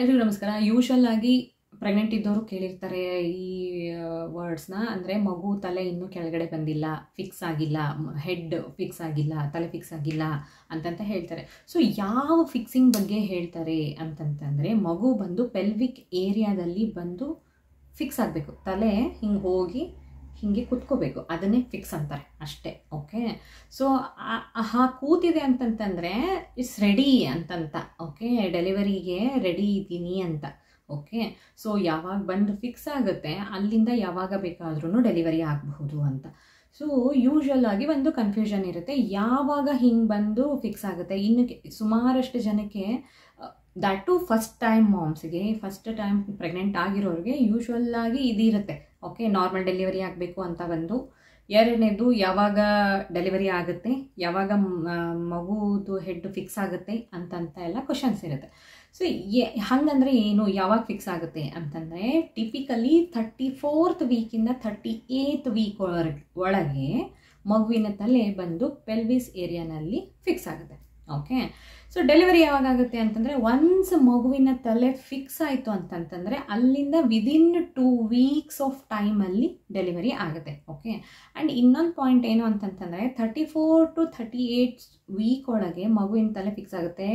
ಎಲ್ರಿಗೂ ನಮಸ್ಕಾರ. ಯೂಶುವಲ್ ಆಗಿ ಪ್ರೆಗ್ನೆಂಟ್ ಇದ್ದವರು ಕೇಳಿರ್ತಾರೆ ಈ ವರ್ಡ್ಸ್ನ. ಅಂದರೆ ಮಗು ತಲೆ ಇನ್ನೂ ಕೆಳಗಡೆ ಬಂದಿಲ್ಲ, ಫಿಕ್ಸ್ ಆಗಿಲ್ಲ, ಹೆಡ್ ಫಿಕ್ಸ್ ಆಗಿಲ್ಲ, ತಲೆ ಫಿಕ್ಸ್ ಆಗಿಲ್ಲ ಅಂತಂತ ಹೇಳ್ತಾರೆ. ಸೊ ಯಾವ ಫಿಕ್ಸಿಂಗ್ ಬಗ್ಗೆ ಹೇಳ್ತಾರೆ ಅಂತಂತಂದರೆ, ಮಗು ಬಂದು ಪೆಲ್ವಿಕ್ ಏರಿಯಾದಲ್ಲಿ ಬಂದು ಫಿಕ್ಸ್ ಆಗಬೇಕು. ತಲೆ ಹಿಂಗೆ ಹೋಗಿ ಹೀಗೆ ಕುತ್ಕೋಬೇಕು, ಅದನ್ನೇ ಫಿಕ್ಸ್ ಅಂತಾರೆ ಅಷ್ಟೇ. ಓಕೆ, ಸೊ ಕೂತಿದೆ ಅಂತಂತಂದರೆ ಇಟ್ಸ್ ರೆಡಿ ಅಂತಂತ. ಓಕೆ, ಡೆಲಿವರಿಗೆ ರೆಡಿ ಇದ್ದೀನಿ ಅಂತ. ಓಕೆ, ಸೊ ಯಾವಾಗ ಬಂದು ಫಿಕ್ಸ್ ಆಗುತ್ತೆ ಅಲ್ಲಿಂದ ಯಾವಾಗ ಬೇಕಾದ್ರೂ ಡೆಲಿವರಿ ಆಗಬಹುದು ಅಂತ. ಸೊ ಯೂಶ್ವಲ್ ಆಗಿ ಒಂದು ಕನ್ಫ್ಯೂಷನ್ ಇರುತ್ತೆ, ಯಾವಾಗ ಹಿಂಗೆ ಬಂದು ಫಿಕ್ಸ್ ಆಗುತ್ತೆ. ಇನ್ನು ಸುಮಾರಷ್ಟು ಜನಕ್ಕೆ ದ್ಯಾಟ್ ಟು ಫಸ್ಟ್ ಟೈಮ್ ಮಾಮ್ಸ್ಗೆ, ಫಸ್ಟ್ ಟೈಮ್ ಪ್ರೆಗ್ನೆಂಟ್ ಆಗಿರೋರಿಗೆ ಯೂಶ್ವಲ್ ಆಗಿ ಇದಿರುತ್ತೆ. ಓಕೆ, ನಾರ್ಮಲ್ ಡೆಲಿವರಿ ಆಗಬೇಕು ಅಂತ ಒಂದು. ಎರಡನೇದು, ಯಾವಾಗ ಡೆಲಿವರಿ ಆಗುತ್ತೆ, ಯಾವಾಗ ಮಗುದು ಹೆಡ್ ಫಿಕ್ಸ್ ಆಗುತ್ತೆ ಅಂತಂತ ಎಲ್ಲ ಕ್ವಶನ್ಸ್ ಇರುತ್ತೆ. ಸೊ ಹಾಗಂದರೆ ಏನು, ಯಾವಾಗ ಫಿಕ್ಸ್ ಆಗುತ್ತೆ ಅಂತಂದರೆ, ಟಿಪಿಕಲಿ 34th ವೀಕಿಂದ 38th ವೀಕ್ ಒಳಗೆ ಮಗುವಿನ ತಲೆ ಬಂದು ಪೆಲ್ವಿಸ್ ಏರಿಯಾನಲ್ಲಿ ಫಿಕ್ಸ್ ಆಗುತ್ತೆ. ಓಕೆ, ಸೊ ಡೆಲಿವರಿ ಯಾವಾಗ ಆಗುತ್ತೆ ಅಂತಂದರೆ, ಒನ್ಸ್ ಮಗುವಿನ ತಲೆ ಫಿಕ್ಸ್ ಆಯಿತು ಅಂತಂತಂದರೆ ಅಲ್ಲಿಂದ ವಿದಿನ್ 2 weeks ಆಫ್ ಟೈಮಲ್ಲಿ ಡೆಲಿವರಿ ಆಗುತ್ತೆ. ಓಕೆ, ಆ್ಯಂಡ್ ಇನ್ನೊಂದು ಪಾಯಿಂಟ್ ಏನು ಅಂತಂತಂದರೆ, 34 to 38 ವೀಕ್ ಒಳಗೆ ಮಗುವಿನ ತಲೆ ಫಿಕ್ಸ್ ಆಗುತ್ತೆ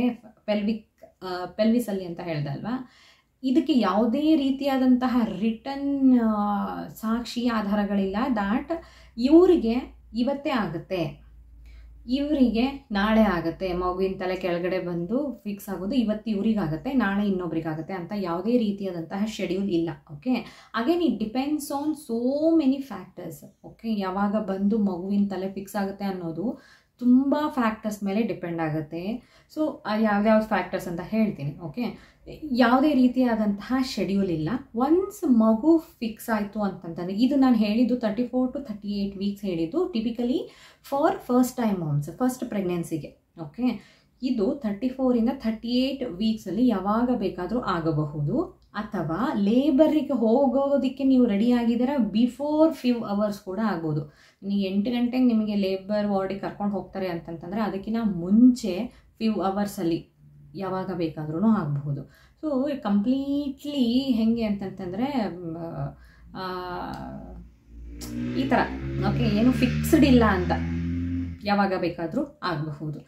ಪೆಲ್ವಿಸಲ್ಲಿ ಅಂತ ಹೇಳ್ದಲ್ವಾ. ಇದಕ್ಕೆ ಯಾವುದೇ ರೀತಿಯಾದಂತಹ ರಿಟರ್ನ್ ಸಾಕ್ಷಿ ಆಧಾರಗಳಿಲ್ಲ ದ್ಯಾಟ್ ಇವರಿಗೆ ಇವತ್ತೇ ಆಗುತ್ತೆ, ಇವರಿಗೆ ನಾಳೆ ಆಗುತ್ತೆ, ಮಗುವಿನ ತಲೆ ಕೆಳಗಡೆ ಬಂದು ಫಿಕ್ಸ್ ಆಗೋದು ಇವತ್ತು ಇವರಿಗಾಗುತ್ತೆ, ನಾಳೆ ಇನ್ನೊಬ್ರಿಗಾಗುತ್ತೆ ಅಂತ ಯಾವುದೇ ರೀತಿಯಾದಂತಹ ಶೆಡ್ಯೂಲ್ ಇಲ್ಲ. Okay, again it depends on so many factors. Okay, ಯಾವಾಗ ಬಂದು ಮಗುವಿನ ತಲೆ ಫಿಕ್ಸ್ ಆಗುತ್ತೆ ಅನ್ನೋದು ತುಂಬ ಫ್ಯಾಕ್ಟರ್ಸ್ ಮೇಲೆ ಡಿಪೆಂಡ್ ಆಗುತ್ತೆ. ಸೊ ಯಾವ್ಯಾವ್ದು ಫ್ಯಾಕ್ಟರ್ಸ್ ಅಂತ ಹೇಳ್ತೀನಿ. ಓಕೆ, ಯಾವುದೇ ರೀತಿಯಾದಂತಹ ಶೆಡ್ಯೂಲ್ ಇಲ್ಲ. ಒನ್ಸ್ ಮಗು ಫಿಕ್ಸ್ ಆಯಿತು ಅಂತಂತಂದರೆ, ಇದು ನಾನು ಹೇಳಿದ್ದು 34 to 38 ವೀಕ್ಸ್ ಹೇಳಿದ್ದು typically for first time moms, first ಪ್ರೆಗ್ನೆನ್ಸಿಗೆ. ಓಕೆ, ಇದು 34ಇಂದ 38 ವೀಕ್ಸಲ್ಲಿ ಯಾವಾಗ ಬೇಕಾದರೂ ಆಗಬಹುದು. ಅಥವಾ ಲೇಬರಿಗೆ ಹೋಗೋದಕ್ಕೆ ನೀವು ರೆಡಿ ಆಗಿದ್ದೀರಾ ಬಿಫೋರ್ ಫ್ಯೂ ಅವರ್ಸ್ ಕೂಡ ಆಗ್ಬೋದು. ನೀವು 8 ಗಂಟೆಗೆ ನಿಮಗೆ ಲೇಬರ್ ವಾರ್ಡಿಗೆ ಕರ್ಕೊಂಡು ಹೋಗ್ತಾರೆ ಅಂತಂತಂದರೆ ಅದಕ್ಕಿಂತ ಮುಂಚೆ ಫ್ಯೂ ಅವರ್ಸಲ್ಲಿ ಯಾವಾಗ ಬೇಕಾದ್ರೂ ಆಗಬಹುದು. ಸೊ ಕಂಪ್ಲೀಟ್ಲಿ ಹೆಂಗೆ ಅಂತಂತಂದರೆ ಈ ಥರ. ಓಕೆ, ಏನು ಫಿಕ್ಸ್ಡ್ ಇಲ್ಲ ಅಂತ, ಯಾವಾಗ ಬೇಕಾದರೂ ಆಗಬಹುದು.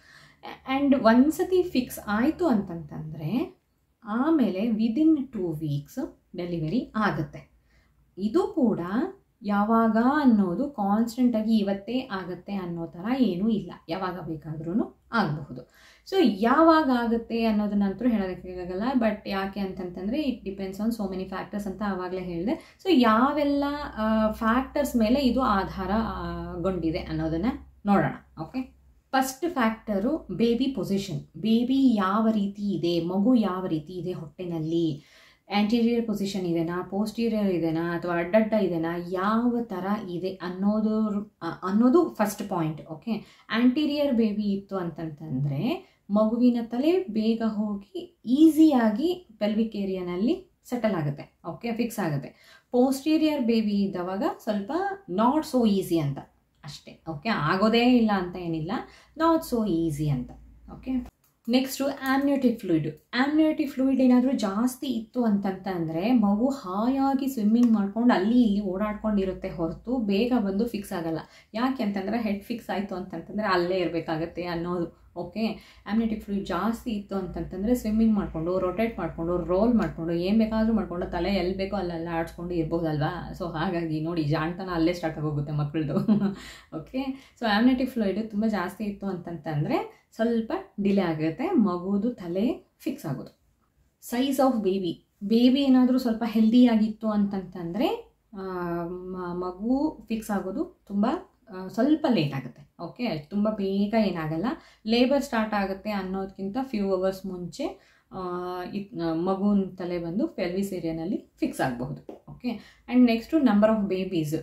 ಆ್ಯಂಡ್ ಒಂದ್ಸತಿ ಫಿಕ್ಸ್ ಆಯಿತು ಅಂತಂತಂದರೆ ಆಮೇಲೆ ವಿದಿನ್ 2 weeks ಡೆಲಿವರಿ ಆಗುತ್ತೆ. ಇದು ಕೂಡ ಯಾವಾಗ ಅನ್ನೋದು ಕಾನ್ಸ್ಟೆಂಟಾಗಿ ಇವತ್ತೇ ಆಗುತ್ತೆ ಅನ್ನೋ ಥರ ಏನೂ ಇಲ್ಲ, ಯಾವಾಗ ಬೇಕಾದ್ರೂ ಆಗಬಹುದು. ಸೊ ಯಾವಾಗ ಆಗುತ್ತೆ ಅನ್ನೋದನ್ನಂತೂ ಹೇಳೋದಕ್ಕಾಗಲ್ಲ. ಬಟ್ ಯಾಕೆ ಅಂತಂತಂದರೆ it depends on so many factors ಅಂತ ಆವಾಗಲೇ ಹೇಳಿದೆ. ಸೊ ಯಾವೆಲ್ಲ ಫ್ಯಾಕ್ಟರ್ಸ್ ಮೇಲೆ ಇದು ಆಧಾರಗೊಂಡಿದೆ ಅನ್ನೋದನ್ನು ನೋಡೋಣ. Okay, first factor baby position. Baby ಯಾವ ರೀತಿ ಇದೆ, ಮಗು ಯಾವ ರೀತಿ ಇದೆ ಹೊಟ್ಟೆನಲ್ಲಿ, ಆ್ಯಂಟೀರಿಯರ್ ಪೊಸಿಷನ್ ಇದೆನಾ, ಪೋಸ್ಟೀರಿಯರ್ ಇದೆನಾ, ಅಥವಾ ಅಡ್ಡಡ್ಡ ಇದೆನಾ, ಯಾವ ಥರ ಇದೆ ಅನ್ನೋದು first point. Okay, anterior baby ಇತ್ತು ಅಂತಂತಂದರೆ ಮಗುವಿನ ತಲೆ ಬೇಗ ಹೋಗಿ ಈಸಿಯಾಗಿ ಪೆಲ್ವಿಕ್ ಏರಿಯಾನಲ್ಲಿ ಸೆಟಲ್ ಆಗುತ್ತೆ. ಓಕೆ, ಫಿಕ್ಸ್ ಆಗುತ್ತೆ. ಪೋಸ್ಟೀರಿಯರ್ ಬೇಬಿ ಇದ್ದವಾಗ ಸ್ವಲ್ಪ ನಾಟ್ ಸೋ ಈಸಿ ಅಂತ ಅಷ್ಟೇ. ಓಕೆ, ಆಗೋದೇ ಇಲ್ಲ ಅಂತ ಏನಿಲ್ಲ, ನಾಟ್ ಸೋ ಈಸಿ ಅಂತ. Okay, next amniotic fluid. Amniotic fluid ಏನಾದರೂ ಜಾಸ್ತಿ ಇತ್ತು ಅಂತಂತಂದರೆ ಮಗು ಹಾಯಾಗಿ ಸ್ವಿಮ್ಮಿಂಗ್ ಮಾಡ್ಕೊಂಡು ಅಲ್ಲಿ ಇಲ್ಲಿ ಓಡಾಡ್ಕೊಂಡಿರುತ್ತೆ ಹೊರತು ಬೇಗ ಬಂದು ಫಿಕ್ಸ್ ಆಗಲ್ಲ. ಯಾಕೆ ಅಂತಂದರೆ ಹೆಡ್ ಫಿಕ್ಸ್ ಆಯಿತು ಅಂತಂತಂದರೆ ಅಲ್ಲೇ ಇರಬೇಕಾಗತ್ತೆ ಅನ್ನೋದು. ಓಕೆ, ಆಮ್ನಿಯೋಟಿಕ್ ಫ್ಲೂಯಿಡ್ ಜಾಸ್ತಿ ಇತ್ತು ಅಂತಂತಂದರೆ ಸ್ವಿಮ್ಮಿಂಗ್ ಮಾಡಿಕೊಂಡು, ರೊಟೇಟ್ ಮಾಡಿಕೊಂಡು, ರೋಲ್ ಮಾಡಿಕೊಂಡು, ಏನು ಬೇಕಾದರೂ ಮಾಡಿಕೊಂಡು ತಲೆ ಎಲ್ಲಿ ಬೇಕೋ ಅಲ್ಲೆಲ್ಲ ಆಡಿಸ್ಕೊಂಡು ಇರ್ಬೋದಲ್ವಾ. ಸೊ ಹಾಗಾಗಿ ನೋಡಿ, ಜಾಣ್ತನ ಅಲ್ಲೇ ಸ್ಟಾರ್ಟ್ ಆಗೋಗುತ್ತೆ ಮಕ್ಕಳದು. ಓಕೆ, ಸೊ ಆಮ್ನಿಯೋಟಿಕ್ ಫ್ಲೂಯಿಡ್ ತುಂಬ ಜಾಸ್ತಿ ಇತ್ತು ಅಂತಂತಂದರೆ ಸ್ವಲ್ಪ ಡಿಲೇ ಆಗುತ್ತೆ ಮಗುದು ತಲೆ ಫಿಕ್ಸ್ ಆಗೋದು. ಸೈಜ್ ಆಫ್ ಬೇಬಿ ಏನಾದರೂ ಸ್ವಲ್ಪ ಹೆಲ್ದಿಯಾಗಿತ್ತು ಅಂತಂತಂದರೆ ಮಗು ಫಿಕ್ಸ್ ಆಗೋದು ತುಂಬ ಸ್ವಲ್ಪ ಲೇಟ್ ಆಗುತ್ತೆ. ಓಕೆ, ತುಂಬ ಬೇಗ ಏನಾಗಲ್ಲ. ಲೇಬರ್ ಸ್ಟಾರ್ಟ್ ಆಗುತ್ತೆ ಅನ್ನೋದಕ್ಕಿಂತ ಫ್ಯೂ ಅವರ್ಸ್ ಮುಂಚೆ ಮಗುವಿನ ತಲೆ ಬಂದು ಪೆಲ್ವಿಸ್ ಏರಿಯಾನಲ್ಲಿ ಫಿಕ್ಸ್ ಆಗಬಹುದು. Okay, and next number of babies.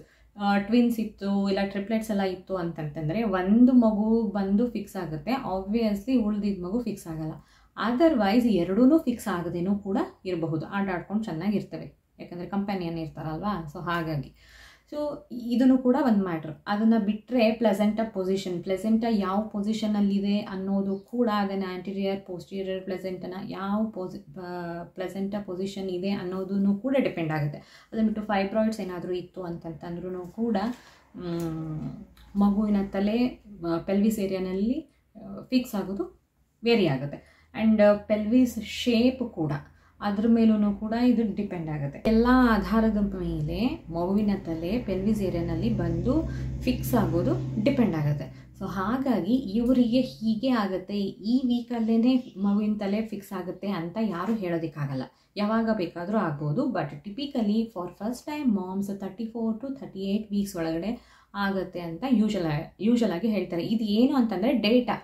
Twins ಇತ್ತು ಇಲ್ಲ ಟ್ರಿಪ್ಲೆಟ್ಸ್ ಎಲ್ಲ ಇತ್ತು ಅಂತಂತಂದರೆ ಒಂದು ಮಗು ಬಂದು ಫಿಕ್ಸ್ ಆಗುತ್ತೆ, ಆಬ್ವಿಯಸ್ಲಿ ಉಳಿದಿದ್ದ ಮಗು ಫಿಕ್ಸ್ ಆಗಲ್ಲ. ಅದರ್ವೈಸ್ ಎರಡೂ ಫಿಕ್ಸ್ ಆಗದೇನೂ ಕೂಡ ಇರಬಹುದು, ಆಟಾಡ್ಕೊಂಡು ಚೆನ್ನಾಗಿರ್ತವೆ, ಯಾಕಂದರೆ ಕಂಪ್ಯಾನಿಯನ್ ಇರ್ತಾರಲ್ವಾ. ಸೊ ಹಾಗಾಗಿ ಸೊ ಇದನ್ನು ಕೂಡ ಒಂದು ಮ್ಯಾಟ್ರ್. ಅದನ್ನು ಬಿಟ್ಟರೆ ಪ್ಲೆಸೆಂಟ ಯಾವ ಪೊಸಿಷನಲ್ಲಿದೆ ಅನ್ನೋದು ಕೂಡ, ಅದನ್ನು ಆ್ಯಂಟೀರಿಯರ್ ಪೋಸ್ಟೀರಿಯರ್ ಪ್ಲೆಸೆಂಟನ ಯಾವ ಪ್ಲೆಸೆಂಟ ಪೊಸಿಷನ್ ಇದೆ ಅನ್ನೋದನ್ನು ಕೂಡ ಡಿಪೆಂಡ್ ಆಗುತ್ತೆ. ಅದನ್ನು ಬಿಟ್ಟು ಫೈಬ್ರಾಯ್ಡ್ಸ್ ಏನಾದರೂ ಇತ್ತು ಅಂತಂತಂದ್ರೂ ಕೂಡ ಮಗುವಿನ ತಲೆ ಪೆಲ್ವಿಸ್ ಏರಿಯಾನಲ್ಲಿ ಫಿಕ್ಸ್ ಆಗೋದು ವೇರಿ ಆಗುತ್ತೆ. ಆ್ಯಂಡ್ ಪೆಲ್ವಿಸ್ ಶೇಪ್ ಕೂಡ ಅದ್ರ ಮೇಲೂ ಕೂಡ ಇದು ಡಿಪೆಂಡ್ ಆಗುತ್ತೆ. ಎಲ್ಲ ಆಧಾರದ ಮೇಲೆ ಮಗುವಿನ ತಲೆ ಪೆಲ್ವಿಸ್ ಏರಿಯಾನಲ್ಲಿ ಬಂದು ಫಿಕ್ಸ್ ಆಗೋದು ಡಿಪೆಂಡ್ ಆಗುತ್ತೆ. ಸೊ ಹಾಗಾಗಿ ಇವರಿಗೆ ಹೀಗೆ ಆಗುತ್ತೆ, ಈ ವೀಕಲ್ಲೇ ಮಗುವಿನ ತಲೆ ಫಿಕ್ಸ್ ಆಗುತ್ತೆ ಅಂತ ಯಾರೂ ಹೇಳೋದಕ್ಕಾಗಲ್ಲ. ಯಾವಾಗ ಬೇಕಾದರೂ ಆಗ್ಬೋದು. But typically for first time moms 34 to 38 weeks ಒಳಗಡೆ ಆಗುತ್ತೆ ಅಂತ ಯೂಶಲ್ ಆಗಿ ಹೇಳ್ತಾರೆ. ಇದು ಏನು ಅಂತಂದರೆ ಡೇಟಾ.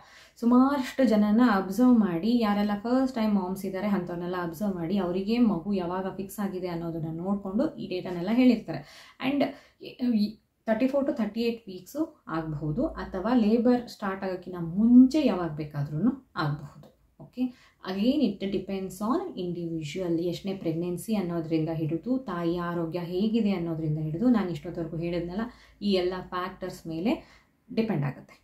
ಸುಮಾರಷ್ಟು ಜನನ ಅಬ್ಸರ್ವ್ ಮಾಡಿ, ಯಾರೆಲ್ಲ ಫಸ್ಟ್ ಟೈಮ್ ಮಾಮ್ಸ್ ಇದ್ದಾರೆ ಅಂಥವನ್ನೆಲ್ಲ ಅಬ್ಸರ್ವ್ ಮಾಡಿ ಅವರಿಗೆ ಮಗು ಯಾವಾಗ ಫಿಕ್ಸ್ ಆಗಿದೆ ಅನ್ನೋದನ್ನು ನೋಡಿಕೊಂಡು ಈ ಡೇಟಾನೆಲ್ಲ ಹೇಳಿರ್ತಾರೆ. ಆ್ಯಂಡ್ 34 to 38 ವೀಕ್ಸು ಆಗಬಹುದು, ಅಥವಾ ಲೇಬರ್ ಸ್ಟಾರ್ಟ್ ಆಗೋಕ್ಕಿಂತ ಮುಂಚೆ ಯಾವಾಗ ಬೇಕಾದ್ರೂ ಆಗಬಹುದು. Okay, again it depends on individual. ಎಷ್ಟನೇ ಪ್ರೆಗ್ನೆನ್ಸಿ ಅನ್ನೋದರಿಂದ ಹಿಡಿದು ತಾಯಿ ಆರೋಗ್ಯ ಹೇಗಿದೆ ಅನ್ನೋದರಿಂದ ಹಿಡಿದು ನಾನು ಇಷ್ಟೊತ್ತವರೆಗೂ ಹೇಳಿದ್ನಲ್ಲ, ಈ ಎಲ್ಲ ಫ್ಯಾಕ್ಟರ್ಸ್ ಮೇಲೆ ಡಿಪೆಂಡ್ ಆಗುತ್ತೆ.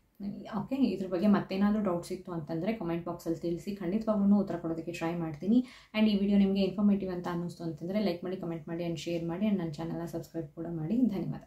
ಓಕೆ, ಇದ್ರ ಬಗ್ಗೆ ಮತ್ತೇನಾದರೂ ಡೌಟ್ಸ್ ಇತ್ತು ಅಂತಂದರೆ ಕಮೆಂಟ್ ಬಾಕ್ಸಲ್ಲಿ ತಿಳಿಸಿ, ಖಂಡಿತವಾಗ್ಲೂ ಉತ್ತರ ಕೊಡೋದಕ್ಕೆ ಟ್ರೈ ಮಾಡ್ತೀನಿ. ಆ್ಯಂಡ್ ಈ ವಿಡಿಯೋ ನಿಮಗೆ ಇನ್ಫಾರ್ಮೇಟಿವ್ ಅಂತ ಅನ್ನಿಸ್ತು ಅಂತಂದರೆ ಲೈಕ್ ಮಾಡಿ, ಕಮೆಂಟ್ ಮಾಡಿ ಆ್ಯಂಡ್ ಶೇರ್ ಮಾಡಿ. ಆ್ಯಂಡ್ ನನ್ನ ಚಾನಲ್ನ ಸಬ್ಸ್ಕ್ರೈಬ್ ಕೂಡ ಮಾಡಿ. ಧನ್ಯವಾದ.